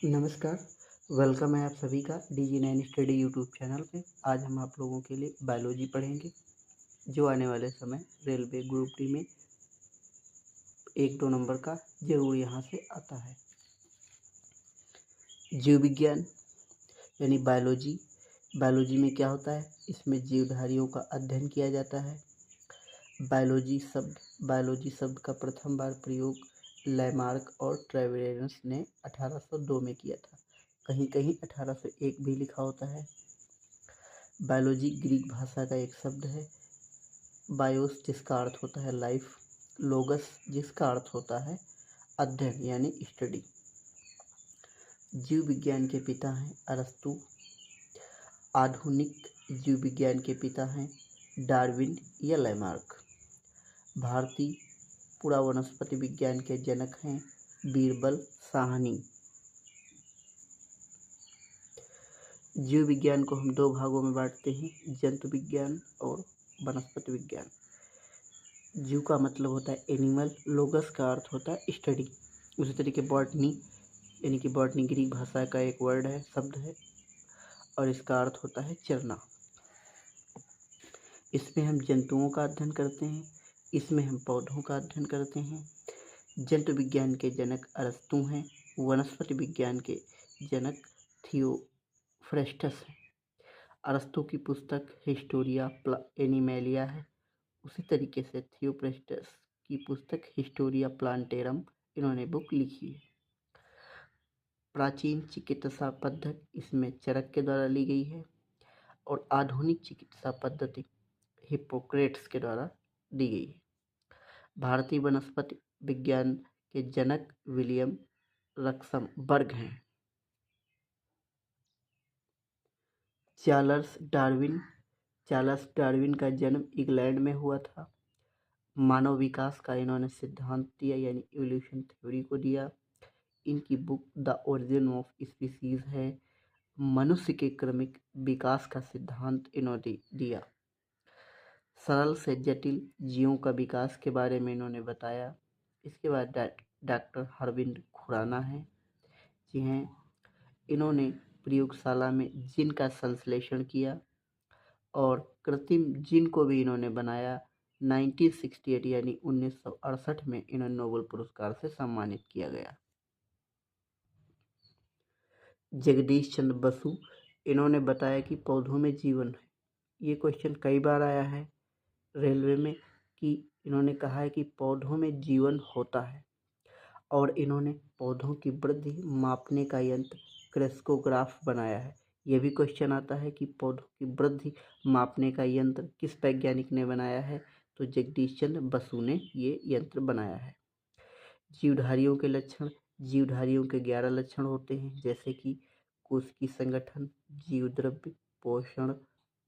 नमस्कार, वेलकम है आप सभी का DG9 स्टडी यूट्यूब चैनल पे। आज हम आप लोगों के लिए बायोलॉजी पढ़ेंगे, जो आने वाले समय रेलवे ग्रुप डी में 1-2 नंबर का ज़रूर यहाँ से आता है। जीव विज्ञान यानी बायोलॉजी। बायोलॉजी में क्या होता है? इसमें जीवधारियों का अध्ययन किया जाता है। बायोलॉजी शब्द का प्रथम बार प्रयोग लैमार्क और ट्रेवेरस ने 1802 में किया था। कहीं कहीं 1801 भी लिखा होता है। बायोलॉजी ग्रीक भाषा का एक शब्द है। बायोस जिसका अर्थ होता है लाइफ, लोगस जिसका अर्थ होता है अध्ययन यानी स्टडी। जीव विज्ञान के पिता हैं अरस्तु। आधुनिक जीव विज्ञान के पिता हैं डार्विन या लैमार्क। भारतीय पुरा वनस्पति विज्ञान के जनक हैं बीरबल साहनी। जीव विज्ञान को हम 2 भागों में बांटते हैं, जंतु विज्ञान और वनस्पति विज्ञान। जीव का मतलब होता है एनिमल, लोगस का अर्थ होता है स्टडी। उसी तरीके बॉटनी यानी कि बॉटनी ग्रीक भाषा का एक वर्ड है, शब्द है, और इसका अर्थ होता है चरना। इसमें हम जंतुओं का अध्ययन करते हैं, इसमें हम पौधों का अध्ययन करते हैं। जंतु विज्ञान के जनक अरस्तु हैं, वनस्पति विज्ञान के जनक थियोफ्रेस्टस हैं। अरस्तु की पुस्तक हिस्टोरिया एनिमेलिया है। उसी तरीके से थियोफ्रेस्टस की पुस्तक हिस्टोरिया प्लांटेरम इन्होंने बुक लिखी है। प्राचीन चिकित्सा पद्धति इसमें चरक के द्वारा ली गई है और आधुनिक चिकित्सा पद्धति हिप्पोक्रेट्स के द्वारा दी गई है। भारतीय वनस्पति विज्ञान के जनक विलियम रक्समबर्ग हैं। चार्ल्स डार्विन का जन्म इंग्लैंड में हुआ था। मानव विकास का इन्होंने सिद्धांत दिया यानी इवोल्यूशन थ्योरी को दिया। इनकी book the origin of species है। मनुष्य के क्रमिक विकास का सिद्धांत इन्होंने दिया। सरल से जटिल जीवों का विकास के बारे में इन्होंने बताया। इसके बाद डॉक्टर अरविंद खुराना हैं, जी हैं। इन्होंने प्रयोगशाला में जीन का संश्लेषण किया और कृत्रिम जीन को भी इन्होंने बनाया। 1968 यानी 1968 में इन्हें नोबेल पुरस्कार से सम्मानित किया गया। जगदीश चंद्र बसु, इन्होंने बताया कि पौधों में जीवन है। ये क्वेश्चन कई बार आया है रेलवे में कि इन्होंने कहा है कि पौधों में जीवन होता है, और इन्होंने पौधों की वृद्धि मापने का यंत्र क्रेस्कोग्राफ बनाया है। यह भी क्वेश्चन आता है कि पौधों की वृद्धि मापने का यंत्र किस वैज्ञानिक ने बनाया है, तो जगदीश चंद्र बसु ने ये यंत्र बनाया है। जीवधारियों के लक्षण। जीवधारियों के 11 लक्षण होते हैं, जैसे कि कोशिकीय संगठन, जीव द्रव्य, पोषण,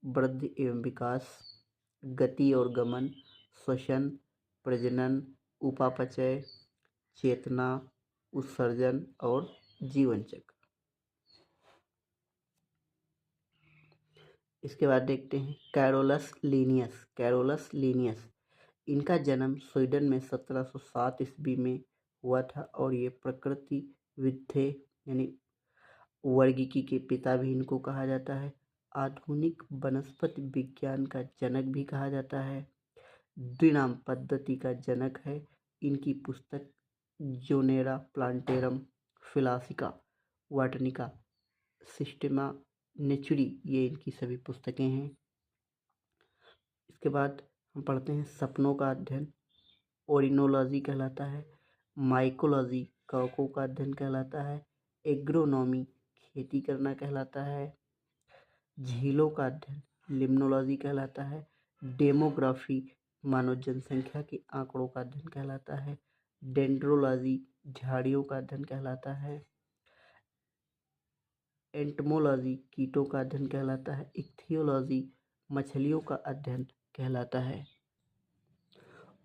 वृद्धि एवं विकास, गति और गमन, श्वसन, प्रजनन, उपापचय, चेतना, उत्सर्जन और जीवन चक्र। इसके बाद देखते हैं कैरोलस लीनियस। इनका जन्म स्वीडन में 1707 ईस्वी में हुआ था और ये प्रकृतिविद थे यानी वर्गीकी के पिता भी इनको कहा जाता है। आधुनिक वनस्पति विज्ञान का जनक भी कहा जाता है। द्विनाम पद्धति का जनक है। इनकी पुस्तक जोनेरा प्लांटेरम, फिलासिका वाटनिका, सिस्टेमा नेचुरी, ये इनकी सभी पुस्तकें हैं। इसके बाद हम पढ़ते हैं सपनों का अध्ययन, ओरिनोलॉजी कहलाता है। माइकोलॉजी कवकों का अध्ययन कहलाता है। एग्रोनॉमी खेती करना कहलाता है। झीलों का अध्ययन लिम्नोलॉजी कहलाता है। डेमोग्राफी मानव जनसंख्या के आंकड़ों का अध्ययन कहलाता है। डेंड्रोलॉजी झाड़ियों का अध्ययन कहलाता है। एंटमोलॉजी कीटों का अध्ययन कहलाता है। इक्थियोलॉजी मछलियों का अध्ययन कहलाता है।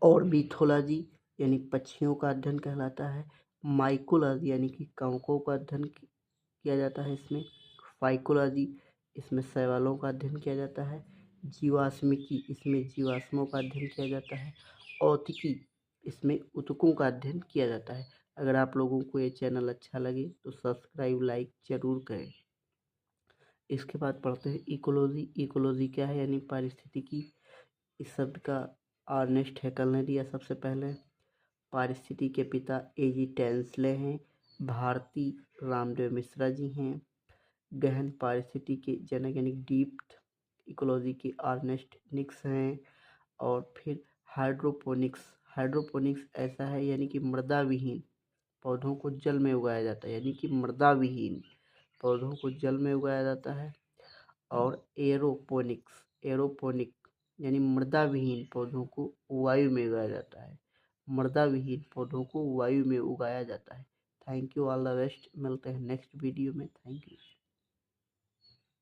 और मिथोलॉजी यानी पक्षियों का अध्ययन कहलाता है। माइकोलॉजी यानी कि कवकों का अध्ययन किया जाता है इसमें। फाइकोलॉजी इसमें शैवालों का अध्ययन किया जाता है। जीवाश्मिकी इसमें जीवाश्मों का अध्ययन किया जाता है। औतिकी इसमें ऊतकों का अध्ययन किया जाता है। अगर आप लोगों को ये चैनल अच्छा लगे तो सब्सक्राइब लाइक ज़रूर करें। इसके बाद पढ़ते हैं इकोलॉजी। इकोलॉजी क्या है, यानी पारिस्थितिकी। इस शब्द का अर्नेस्ट हैकल ने दिया सबसे पहले। पारिस्थितिकी के पिता एजी टेंसले हैं। भारती रामदेव मिश्रा जी हैं। गहन पारिस्थितिकी के जनक यानी डीप इकोलॉजी के अर्नेस्ट निक्स हैं। और फिर हाइड्रोपोनिक्स। हाइड्रोपोनिक्स ऐसा है यानी कि मृदा विहीन पौधों को जल में उगाया जाता है, यानी कि मृदा विहीन पौधों को जल में उगाया जाता है। और एरोपोनिक्स, एरोपोनिक यानी मृदा विहीन पौधों को वायु में उगाया जाता है। मृदा विहीन पौधों को वायु में उगाया जाता है। Thank you, all the best. मिलते हैं नेक्स्ट वीडियो में। Thank you.